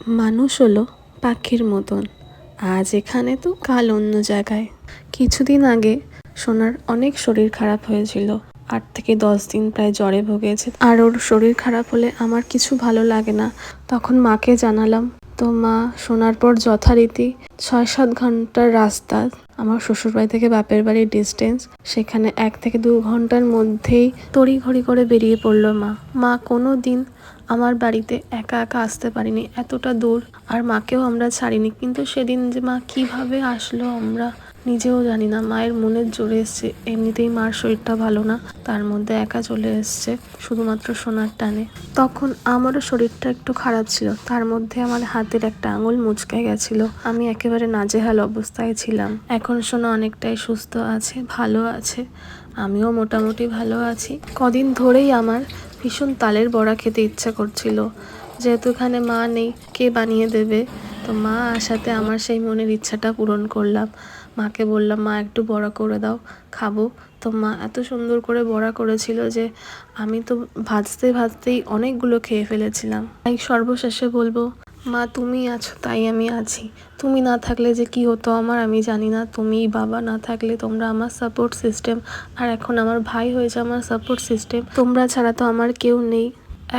মানুষ হলো পাখির মতন, আজ এখানে তো কাল অন্য জায়গায়। কিছুদিন আগে সোনার অনেক শরীর খারাপ হয়েছিল, 8 থেকে 10 দিন প্রায় জ্বরে ভুগেছে। আর ওর শরীর খারাপ হলে আমার কিছু ভালো লাগে না। তখন মাকে জানালাম, তো মা শোনার পর যথারীতি 6-7 ঘন্টার রাস্তা আমার শ্বশুরবাড়ি থেকে বাপের বাড়ির ডিস্টেন্স, সেখানে 1 থেকে 2 ঘন্টার মধ্যেই তড়িঘড়ি করে বেরিয়ে পড়লো মা কোনো দিন আমার বাড়িতে একা একা আসতে পারিনি, এতটা দূর। আর মাকেও আমরা ছাড়িনি, কিন্তু সেদিন যে মা কিভাবে আসলো আমরা নিজেও জানি না। মায়ের মনের জোরে এসছে, এমনিতেই মার শরীরটা ভালো না, তার মধ্যে একা চলে এসছে শুধুমাত্র সোনার টানে। তখন আমারও শরীরটা একটু খারাপ ছিল, তার মধ্যে আমার হাতের একটা আঙুল মুচকে গেছিল। আমি একেবারে নাজেহাল অবস্থায় ছিলাম। এখন সোনা অনেকটাই সুস্থ আছে, ভালো আছে, আমিও মোটামুটি ভালো আছি। কদিন ধরেই আমার ভীষণ তালের বড়া খেতে ইচ্ছা করছিল, যেহেতু এখানে মা নেই, কে বানিয়ে দেবে। তো মা আসাতে আমার সেই মনের ইচ্ছাটা পূরণ করলাম। মাকে বললাম, মা একটু বড়া করে দাও, খাবো। তো মা এত সুন্দর করে বড়া করেছিল যে আমি তো ভাজতে ভাজতেই অনেকগুলো খেয়ে ফেলেছিলাম। তাই সর্বশেষে বলবো, মা তুমি আছো তাই আমি আছি। তুমি না থাকলে যে কি হতো আমার আমি জানি না। তুমি বাবা না থাকলে তোমরা আমার সাপোর্ট সিস্টেম, আর এখন আমার ভাই হয়েছে আমার সাপোর্ট সিস্টেম। তোমরা ছাড়া তো আমার কেউ নেই,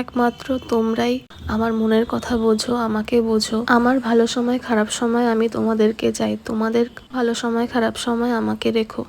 একমাত্র তোমরাই আমার মনের কথা বোঝো, আমাকে বোঝো। আমার ভালো সময় খারাপ সময় আমি তোমাদেরকে চাই, তোমাদের ভালো সময় খারাপ সময় আমাকে রেখো।